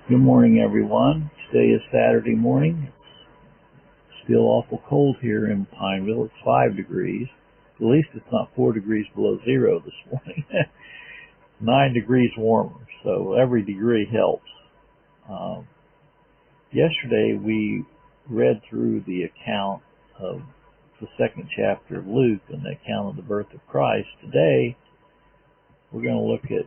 Good morning, everyone. Today is Saturday morning. It's still awful cold here in Pineville. It's 5 degrees. At least it's not 4 degrees below zero this morning. 9 degrees warmer, so every degree helps. Yesterday we read through the account of the second chapter of Luke and the account of the birth of Christ. Today we're going to look at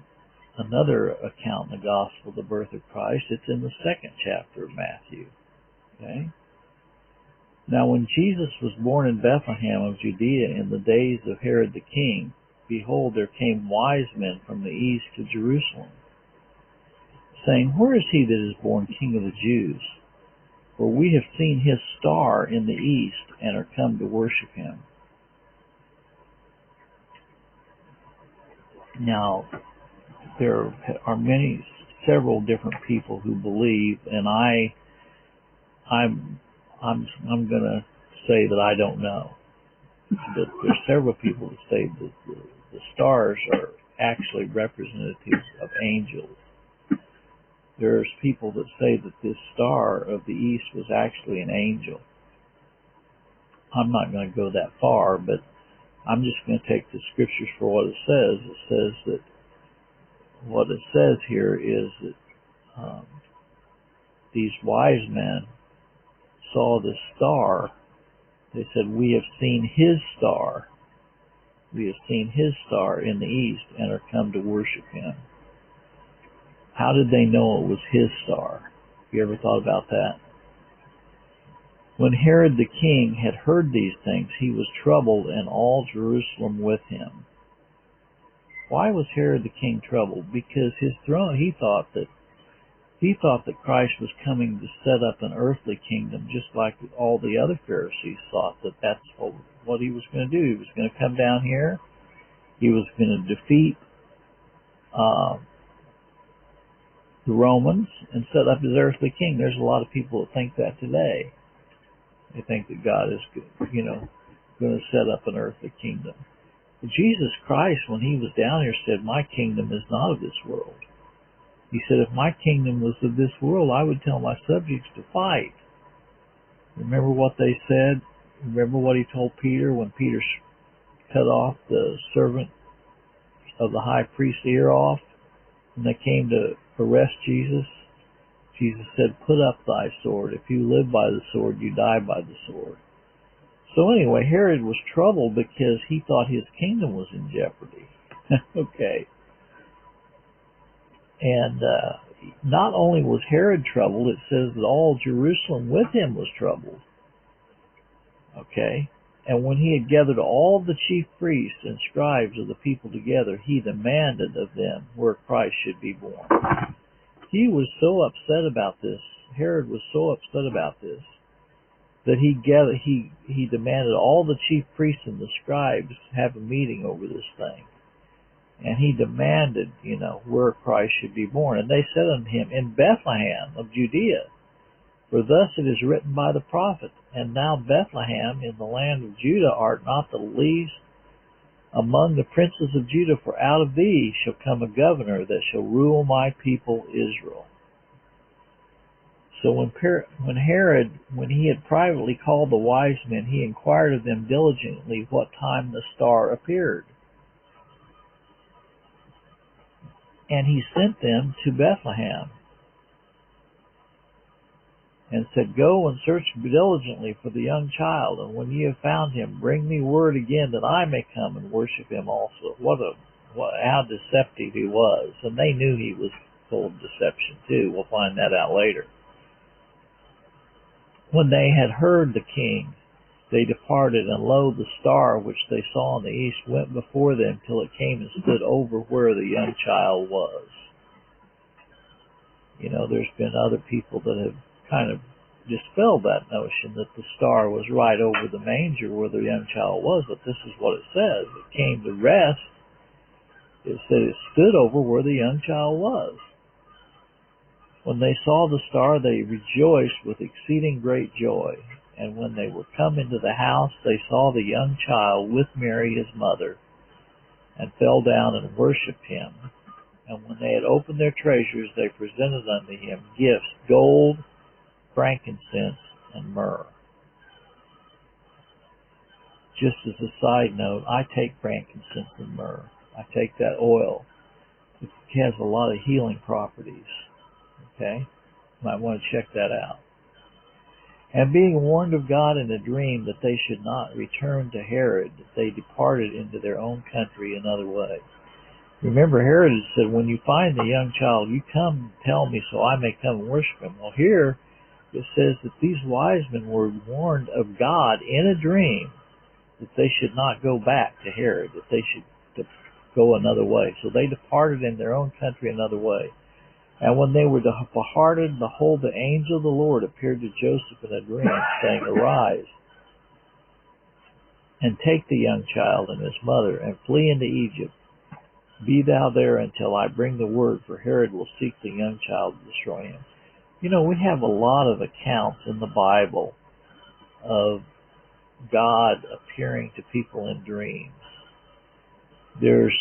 another account in the gospel of the birth of Christ. It's in the second chapter of Matthew. Okay. Now when Jesus was born in Bethlehem of Judaea in the days of Herod the king, behold, there came wise men from the east to Jerusalem, saying, Where is he that is born King of the Jews? For we have seen his star in the east and are come to worship him. Now, there are several different people who believe, and I'm going to say that I don't know. But there's several people that say that the stars are actually representatives of angels. There's people that say that this star of the east was actually an angel. I'm not going to go that far, but I'm just going to take the scriptures for what it says. It says that what it says here is that these wise men saw this star. They said, We have seen his star. We have seen his star in the east and are come to worship him. How did they know it was his star? Have you ever thought about that? When Herod the king had heard these things, he was troubled, and all Jerusalem with him. Why was Herod the king troubled? Because his throne, he thought that Christ was coming to set up an earthly kingdom, just like all the other Pharisees thought that that's what he was going to do. He was going to come down here. He was going to defeat the Romans and set up his earthly king. There's a lot of people that think that today. They think that God is, going to set up an earthly kingdom. But Jesus Christ, when he was down here, said, My kingdom is not of this world. He said, if my kingdom was of this world, I would tell my subjects to fight. Remember what they said? Remember what he told Peter when Peter cut off the servant of the high priest's ear off and they came to arrest Jesus? Jesus said, Put up thy sword. If you live by the sword, you die by the sword. So anyway, Herod was troubled because he thought his kingdom was in jeopardy. Okay. And not only was Herod troubled, it says that all Jerusalem with him was troubled. Okay. And when he had gathered all the chief priests and scribes of the people together, he demanded of them where Christ should be born. He was so upset about this, Herod was so upset about this, that he demanded all the chief priests and the scribes have a meeting over this thing. And he demanded, where Christ should be born. And they said unto him, In Bethlehem of Judaea, for thus it is written by the prophet, And thou, Bethlehem, in the land of Judah, art not the least among the princes of Judah, for out of thee shall come a governor that shall rule my people Israel. So when Herod, when he had privately called the wise men, he inquired of them diligently what time the star appeared. And he sent them to Bethlehem and said, Go and search diligently for the young child, and when ye have found him, bring me word again that I may come and worship him also. How deceptive he was. And they knew he was full of deception too. We'll find that out later. When they had heard the king, they departed, and lo, the star which they saw in the east went before them till it came and stood over where the young child was. There's been other people that have kind of dispelled that notion that the star was right over the manger where the young child was, but this is what it says. It came to rest. It said it stood over where the young child was. When they saw the star, they rejoiced with exceeding great joy. And when they were come into the house, they saw the young child with Mary his mother, and fell down and worshipped him. And when they had opened their treasures, they presented unto him gifts, gold, frankincense, and myrrh. Just as a side note, I take frankincense and myrrh. I take that oil. It has a lot of healing properties. Okay? Might want to check that out. And being warned of God in a dream that they should not return to Herod, they departed into their own country another way. Remember, Herod had said, when you find the young child, you come and tell me so I may come and worship him. Well, here it says that these wise men were warned of God in a dream that they should not go back to Herod, that they should go another way. So they departed in their own country another way. And when they were departed, behold, the angel of the Lord appeared to Joseph in a dream, saying, Arise, and take the young child and his mother, and flee into Egypt. Be thou there until I bring the word, for Herod will seek the young child to destroy him. You know, we have a lot of accounts in the Bible of God appearing to people in dreams. There's,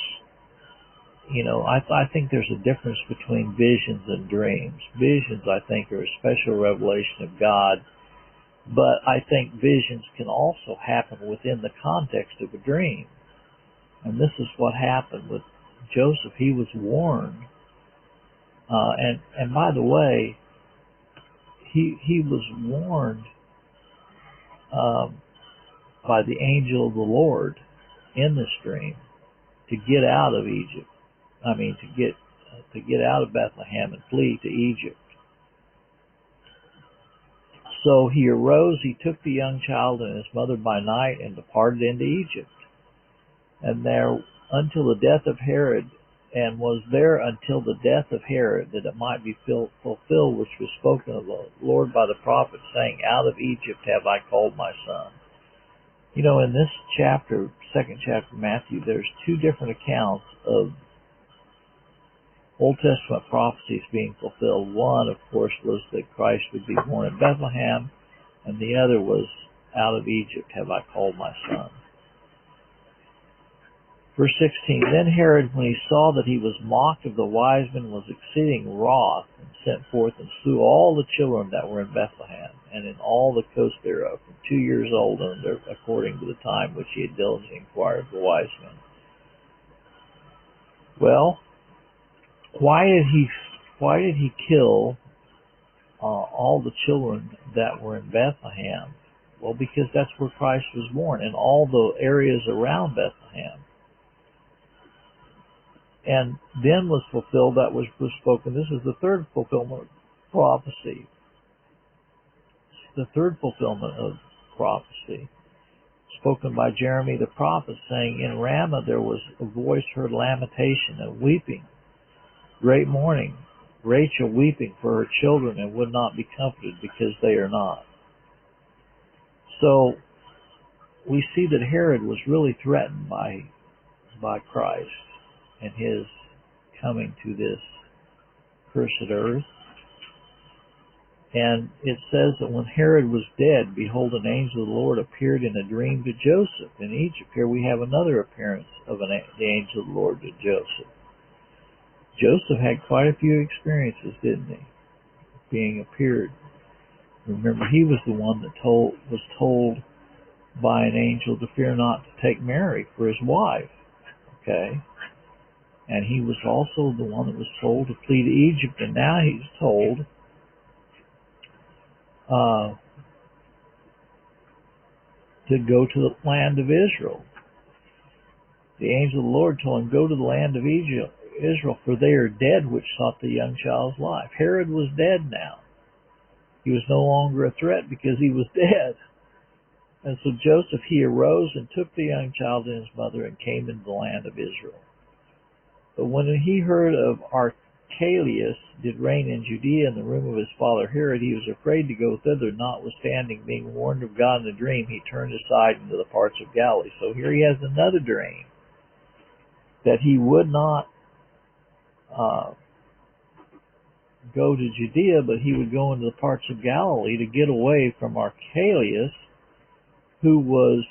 you know, I think there's a difference between visions and dreams. Visions, I think, are a special revelation of God, but I think visions can also happen within the context of a dream. And this is what happened with Joseph. He was warned, and by the way, he was warned by the angel of the Lord in this dream to get out of Egypt. I mean, to get out of Bethlehem and flee to Egypt. So he arose, he took the young child and his mother by night and departed into Egypt. And there until the death of Herod, and was there until the death of Herod, that it might be fulfilled which was spoken of the Lord by the prophet, saying, Out of Egypt have I called my son. You know, in this chapter, second chapter of Matthew, there's two different accounts of Old Testament prophecies being fulfilled. One, of course, was that Christ would be born in Bethlehem, and the other was, Out of Egypt have I called my son. Verse 16, Then Herod, when he saw that he was mocked of the wise men, was exceeding wroth, and sent forth and slew all the children that were in Bethlehem, and in all the coast thereof, from 2 years old and under, according to the time which he had diligently inquired of the wise men. Well, why did he kill all the children that were in Bethlehem? Well, because that's where Christ was born, and all the areas around Bethlehem. And then was fulfilled that which was spoken. This is the third fulfillment of prophecy. The third fulfillment of prophecy, spoken by Jeremy the prophet, saying, In Ramah there was a voice heard lamentation and weeping, great mourning, Rachel weeping for her children, and would not be comforted because they are not. So we see that Herod was really threatened by Christ and his coming to this cursed earth. And it says that when Herod was dead, behold, an angel of the Lord appeared in a dream to Joseph in Egypt. Here we have another appearance of the angel of the Lord to Joseph. Joseph had quite a few experiences, didn't he? Being appeared. Remember, he was the one that was told by an angel to fear not to take Mary for his wife. Okay? And he was also the one that was told to flee to Egypt, and now he's told to go to the land of Israel. The angel of the Lord told him, Go to the land of Israel, for they are dead which sought the young child's life. Herod was dead now. He was no longer a threat because he was dead. And so Joseph, he arose and took the young child and his mother and came into the land of Israel. But when he heard of Archelaus did reign in Judea in the room of his father Herod, he was afraid to go thither, notwithstanding being warned of God in a dream, he turned aside into the parts of Galilee. So here he has another dream, that he would not go to Judea, but he would go into the parts of Galilee to get away from Archelaus, who was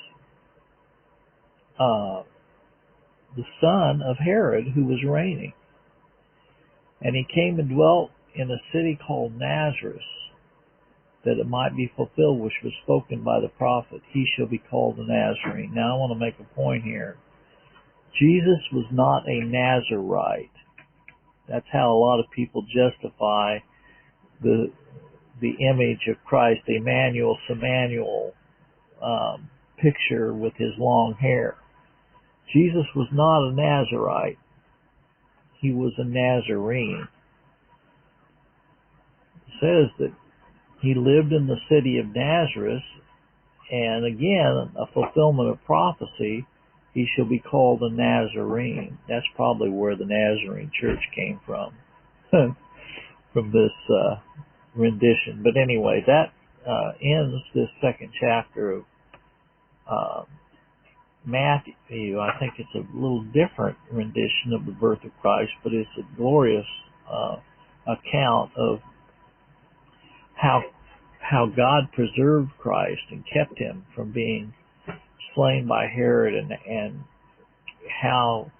the son of Herod, who was reigning. And he came and dwelt in a city called Nazareth, that it might be fulfilled which was spoken by the prophet, he shall be called a Nazarene. Now I want to make a point here. Jesus was not a Nazarite. That's how a lot of people justify the image of Christ, the Emmanuel Samanuel picture with his long hair. Jesus was not a Nazarite. He was a Nazarene. It says that he lived in the city of Nazareth, and again, a fulfillment of prophecy, he shall be called a Nazarene. That's probably where the Nazarene church came from, from this rendition. But anyway, that ends this second chapter of Matthew. I think it's a little different rendition of the birth of Christ, but it's a glorious account of how God preserved Christ and kept him from being slain by Herod, and how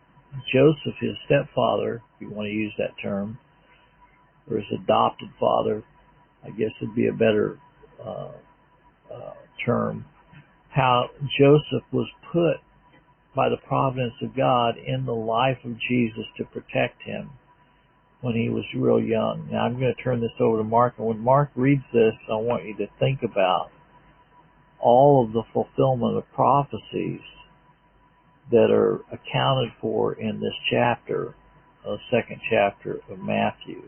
Joseph, his stepfather, if you want to use that term, or his adopted father, I guess would be a better term, how Joseph was put by the providence of God in the life of Jesus to protect him when he was real young. Now I'm going to turn this over to Mark, and when Mark reads this, I want you to think about all of the fulfillment of prophecies that are accounted for in this chapter, the second chapter of Matthew.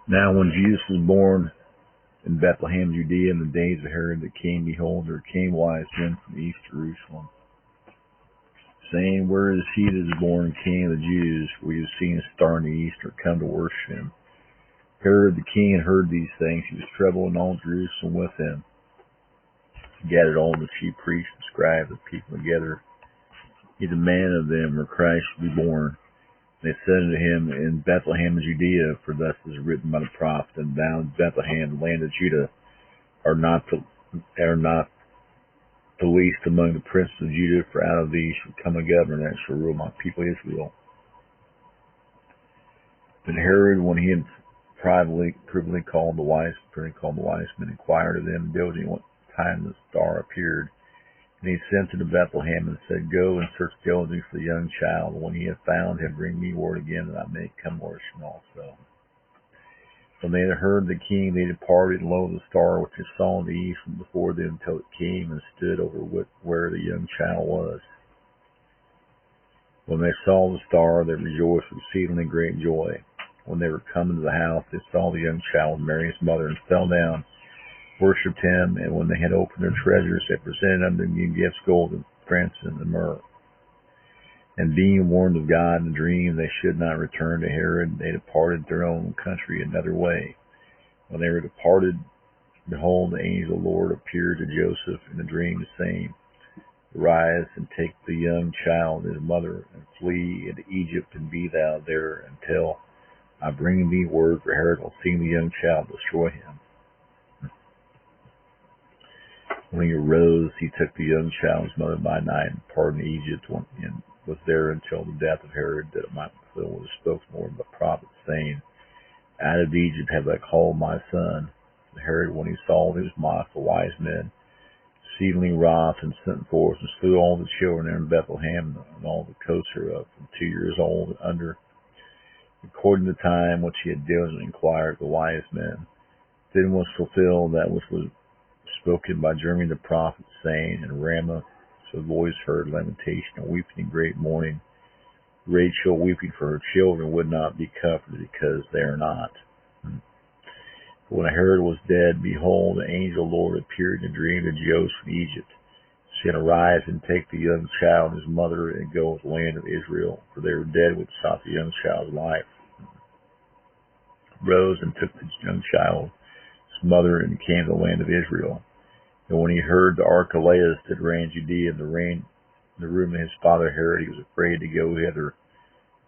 Now when Jesus was born in Bethlehem of Judaea in the days of Herod the king, behold, there came wise men from east Jerusalem, saying, Where is he that is born King of the Jews? We have seen a star in the east, or come to worship him. Herod the king had heard these things. He was troubled, and all Jerusalem with him. He gathered all the chief priests and scribes of people together. He demanded of them where Christ should be born. They said unto him, In Bethlehem of Judaea, for thus is written by the prophet, And thou, Bethlehem, land of Judah, art not the least among the princes of Judah, for out of thee shall come a governor that shall rule my people Israel. Then Herod, when he had privily called the wise men, inquired of them diligently what time the star appeared. And he sent to Bethlehem and said, Go and search diligently for the young child. And when he hath found him, bring me word again, that I may come worship him also. When they had heard the king, they departed, and lo, the star which they saw in the east went before them till it came and stood over where the young child was. When they saw the star, they rejoiced with exceedingly great joy. When they were come into the house, they saw the young child with Mary his mother, and fell down, worshipped him. And when they had opened their treasures, they presented unto him gifts, gold and frankincense and myrrh. And being warned of God in a dream, they should not return to Herod, they departed their own country another way. When they were departed, behold, the angel of the Lord appeared to Joseph in a dream, saying, Arise and take the young child and his mother, and flee into Egypt, and be thou there until I bring thee word, for Herod will see the young child, destroy him. When he arose, he took the young child and his mother by night, and departed into Egypt, and was there until the death of Herod, that it might fulfill what was spoken more by the prophet, saying, Out of Egypt have I called my son. And Herod, when he saw that he was mocked, the wise men, exceedingly wroth, and sent forth and slew all the children there in Bethlehem, and all the coasts thereof, from 2 years old and under, according to the time which he had diligently inquired of the wise men. Then was fulfilled that which was spoken by Jeremy the prophet, saying, In Ramah so the voice heard lamentation and weeping and great mourning, Rachel weeping for her children would not be comforted, because they are not. But when Herod was dead, behold, the angel of the Lord appeared in a dream to Joseph in Egypt, saying, Arise and take the young child and his mother, and go to the land of Israel, for they were dead which sought the young child's life. Rose and took the young child, his mother, and came to the land of Israel. And when he heard the Archelaus that reigned Judea in the room of his father Herod, he was afraid to go hither.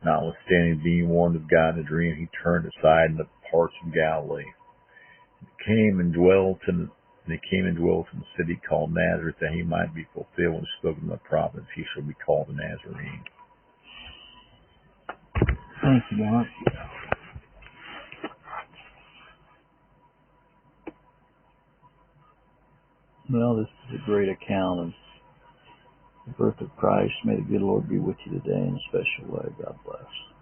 Notwithstanding, being warned of God in a dream, he turned aside in the parts of Galilee. He came and dwelt in And he came and dwelt in the city called Nazareth, that he might be fulfilled and spoken in the prophets, he shall be called a Nazarene. Thank you, Mark. Well, this is a great account of the birth of Christ. May the good Lord be with you today in a special way. God bless.